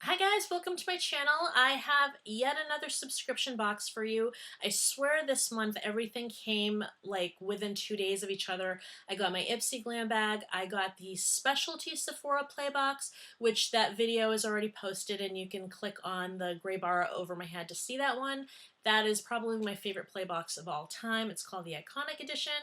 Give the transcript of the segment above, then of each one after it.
Hi guys, welcome to my channel. I have yet another subscription box for you. I swear this month everything came like within 2 days of each other. I got my Ipsy Glam bag, I got the specialty Sephora play box, which that video is already posted and you can click on the gray bar over my head to see that one. That is probably my favorite play box of all time. It's called the Iconic Edition.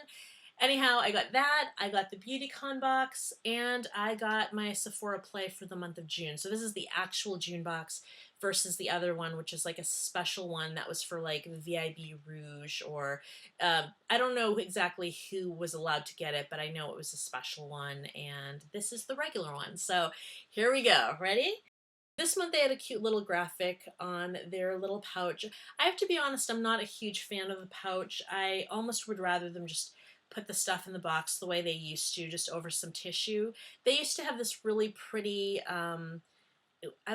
Anyhow, I got that, I got the BeautyCon box, and I got my Sephora Play for the month of June. So this is the actual June box versus the other one, which is like a special one that was for like VIB Rouge or I don't know exactly who was allowed to get it, but I know it was a special one, and this is the regular one. So here we go. Ready? This month they had a cute little graphic on their little pouch. I have to be honest, I'm not a huge fan of the pouch. I almost would rather them just put the stuff in the box the way they used to, just over some tissue. They used to have this really pretty, I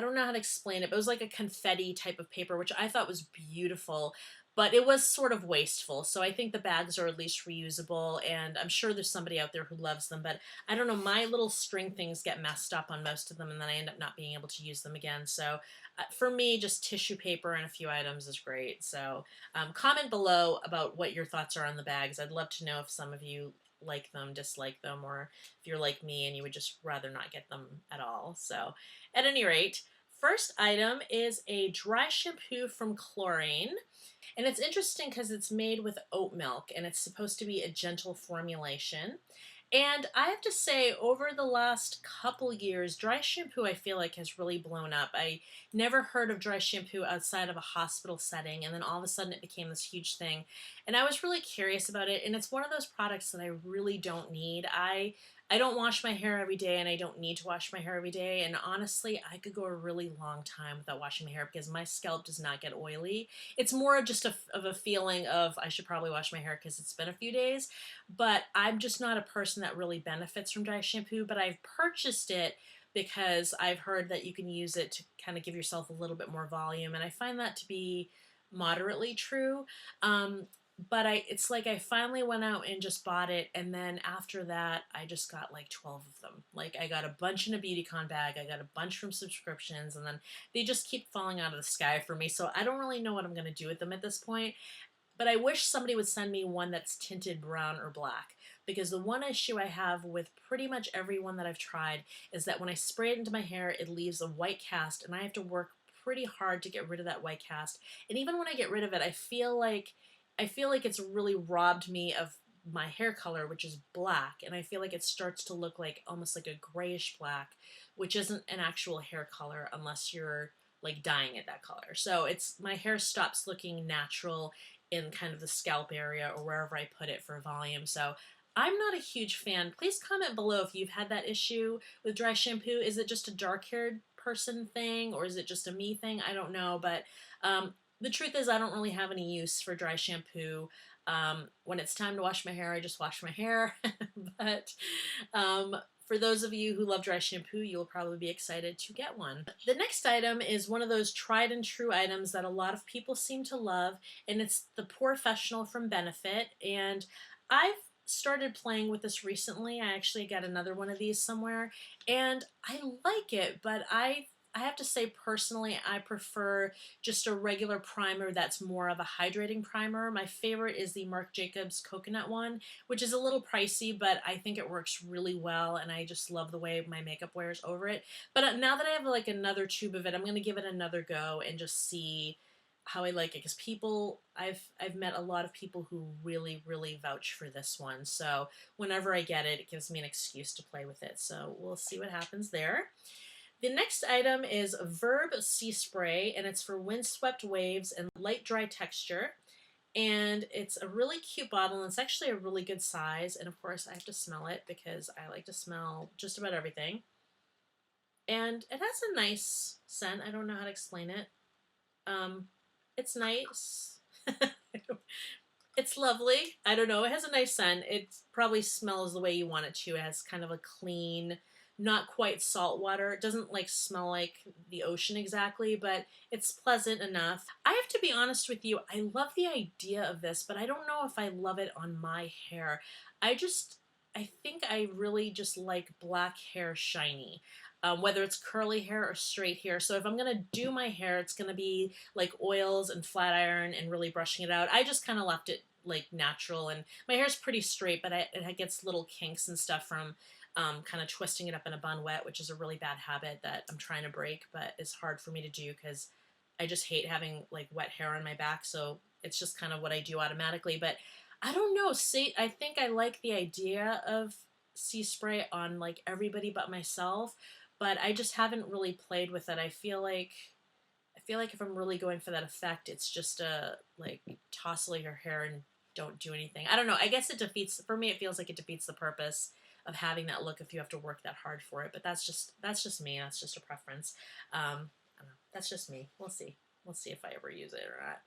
don't know how to explain it, but it was like a confetti type of paper, which I thought was beautiful, but it was sort of wasteful. So I think the bags are at least reusable, and I'm sure there's somebody out there who loves them, but I don't know, my little string things get messed up on most of them, and then I end up not being able to use them again. So for me, just tissue paper and a few items is great. So comment below about what your thoughts are on the bags. I'd love to know if some of you like them, dislike them, or if you're like me and you would just rather not get them at all. So at any rate, first item is a dry shampoo from Klorane. And it's interesting because it's made with oat milk and it's supposed to be a gentle formulation. And I have to say, over the last couple years, dry shampoo I feel like has really blown up. I never heard of dry shampoo outside of a hospital setting, and then all of a sudden it became this huge thing. And I was really curious about it, and it's one of those products that I really don't need. I don't wash my hair every day, and I don't need to wash my hair every day, and honestly, I could go a really long time without washing my hair because my scalp does not get oily. It's more just of a feeling of I should probably wash my hair because it's been a few days, but I'm just not a person that really benefits from dry shampoo, but I've purchased it because I've heard that you can use it to kind of give yourself a little bit more volume, and I find that to be moderately true. But it's like I finally went out and just bought it, and then after that, I just got like 12 of them. Like I got a bunch in a BeautyCon bag, I got a bunch from subscriptions, and then they just keep falling out of the sky for me, so I don't really know what I'm going to do with them at this point. But I wish somebody would send me one that's tinted brown or black, because the one issue I have with pretty much every one that I've tried is that when I spray it into my hair, it leaves a white cast, and I have to work pretty hard to get rid of that white cast. And even when I get rid of it, I feel like it's really robbed me of my hair color, which is black, and I feel like it starts to look like almost like a grayish black, which isn't an actual hair color unless you're like dyeing it that color. So it's my hair stops looking natural in kind of the scalp area or wherever I put it for volume. So I'm not a huge fan. Please comment below if you've had that issue with dry shampoo. Is it just a dark-haired person thing, or is it just a me thing? I don't know, but the truth is I don't really have any use for dry shampoo. When it's time to wash my hair, I just wash my hair. But for those of you who love dry shampoo, you'll probably be excited to get one. The next item is one of those tried and true items that a lot of people seem to love, and it's the Porefessional from Benefit. And I've started playing with this recently. I actually got another one of these somewhere, and I like it, but I have to say personally I prefer just a regular primer that's more of a hydrating primer. My favorite is the Marc Jacobs coconut one, which is a little pricey, but I think it works really well, and I just love the way my makeup wears over it. But now that I have like another tube of it, I'm going to give it another go and just see how I like it, because I've met a lot of people who really vouch for this one. So whenever I get it, it gives me an excuse to play with it. So we'll see what happens there. The next item is VERB Sea Spray, and it's for windswept waves and light dry texture. And it's a really cute bottle, and it's actually a really good size. And of course, I have to smell it because I like to smell just about everything. And it has a nice scent. I don't know how to explain it. It's nice. It's lovely. I don't know. It has a nice scent. It probably smells the way you want it to. It has kind of a clean, not quite salt water. It doesn't like smell like the ocean exactly, but it's pleasant enough. I have to be honest with you. I love the idea of this, but I don't know if I love it on my hair. I think I really just like black hair shiny. whether it's curly hair or straight hair. So if I'm going to do my hair, it's going to be like oils and flat iron and really brushing it out. I just kind of left it like natural, and my hair's pretty straight, but it gets little kinks and stuff from kind of twisting it up in a bun wet, which is a really bad habit that I'm trying to break, but it's hard for me to do because I just hate having like wet hair on my back. So it's just kind of what I do automatically. But I don't know. See, I think I like the idea of sea spray on like everybody but myself, but I just haven't really played with it. I feel like if I'm really going for that effect, it's just a like toss away your hair and don't do anything. I don't know. I guess it defeats, for me, it feels like it defeats the purpose of having that look if you have to work that hard for it. But that's just me. That's just a preference. I don't know. That's just me. We'll see. We'll see if I ever use it or not.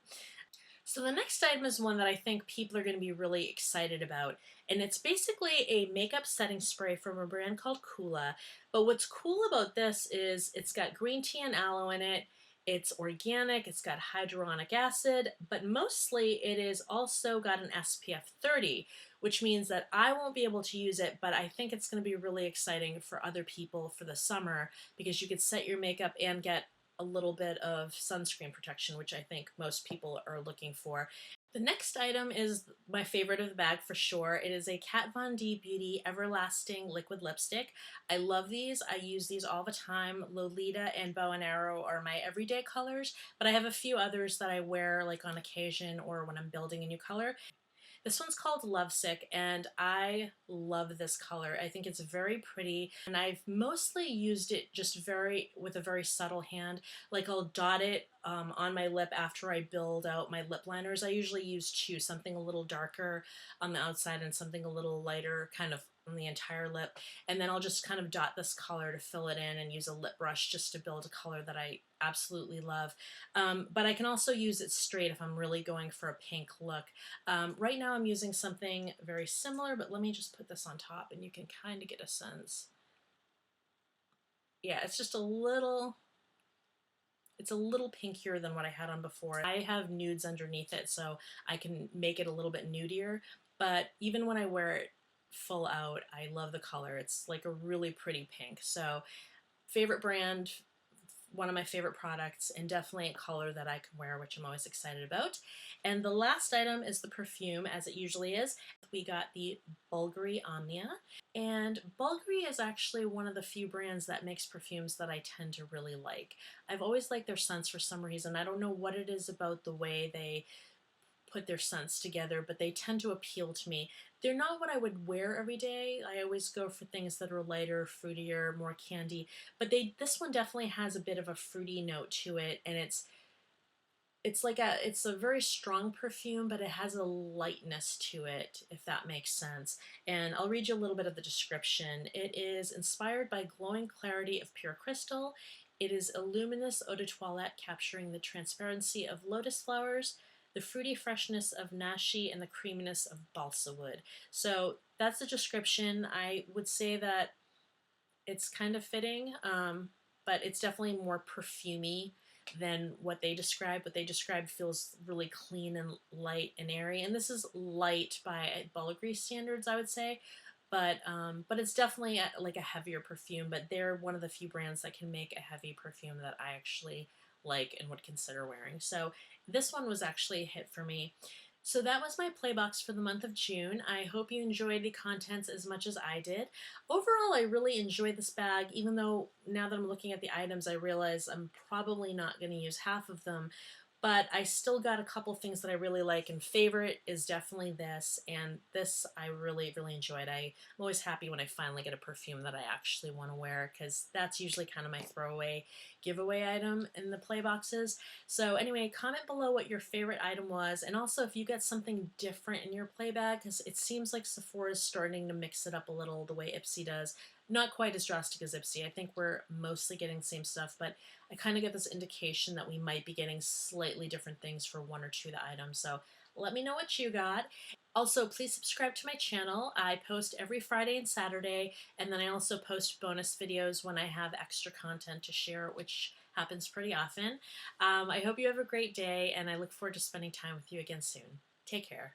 So the next item is one that I think people are going to be really excited about. And it's basically a makeup setting spray from a brand called Coola. But what's cool about this is it's got green tea and aloe in it. It's organic, it's got hyaluronic acid, but mostly it is also got an SPF 30, which means that I won't be able to use it, but I think it's going to be really exciting for other people for the summer because you could set your makeup and get a little bit of sunscreen protection, which I think most people are looking for. The next item is my favorite of the bag for sure. It is a Kat Von D Beauty Everlasting Liquid Lipstick. I love these. I use these all the time. Lolita and Bow and Arrow are my everyday colors, but I have a few others that I wear like on occasion or when I'm building a new color. This one's called Lovesick, and I love this color. I think it's very pretty, and I've mostly used it just with a very subtle hand. Like I'll dot it on my lip after I build out my lip liners. I usually use two, something a little darker on the outside and something a little lighter kind of on the entire lip, and then I'll just kind of dot this color to fill it in and use a lip brush just to build a color that I absolutely love. But I can also use it straight if I'm really going for a pink look. Right now I'm using something very similar, but let me just put this on top and you can kind of get a sense. Yeah, it's just a little, it's a little pinkier than what I had on before. I have nudes underneath it, so I can make it a little bit nudier, but even when I wear it full out, I love the color. It's like a really pretty pink. So favorite brand, one of my favorite products, and definitely a color that I can wear, which I'm always excited about. And the last item is the perfume, as it usually is. We got the BVLGARI Omnia, and BVLGARI is actually one of the few brands that makes perfumes that I tend to really like. I've always liked their scents for some reason. I don't know what it is about the way they put their scents together, but they tend to appeal to me. They're not what I would wear every day. I always go for things that are lighter, fruitier, more candy, but this one definitely has a bit of a fruity note to it, and it's a very strong perfume, but it has a lightness to it, if that makes sense. And I'll read you a little bit of the description. It is inspired by glowing clarity of pure crystal. It is a luminous eau de toilette capturing the transparency of lotus flowers, the fruity freshness of nashi, and the creaminess of balsa wood. So that's the description. I would say that it's kind of fitting, but it's definitely more perfumey than what they describe. What they describe feels really clean and light and airy, and this is light by BVLGARI standards, I would say. But it's definitely like a heavier perfume. But they're one of the few brands that can make a heavy perfume that I actually like and would consider wearing. So this one was actually a hit for me. So that was my play box for the month of June. I hope you enjoyed the contents as much as I did. Overall, I really enjoyed this bag, even though now that I'm looking at the items, I realize I'm probably not going to use half of them. But I still got a couple things that I really like, and favorite is definitely this, and this I really, really enjoyed. I'm always happy when I finally get a perfume that I actually want to wear, because that's usually kind of my throwaway giveaway item in the play boxes. So anyway, comment below what your favorite item was, and also if you got something different in your play bag, because it seems like Sephora is starting to mix it up a little the way Ipsy does. Not quite as drastic as Ipsy. I think we're mostly getting the same stuff, but I kind of get this indication that we might be getting slightly different things for one or two of the items. So let me know what you got. Also, please subscribe to my channel. I post every Friday and Saturday, and then I also post bonus videos when I have extra content to share, which happens pretty often. I hope you have a great day, and I look forward to spending time with you again soon. Take care.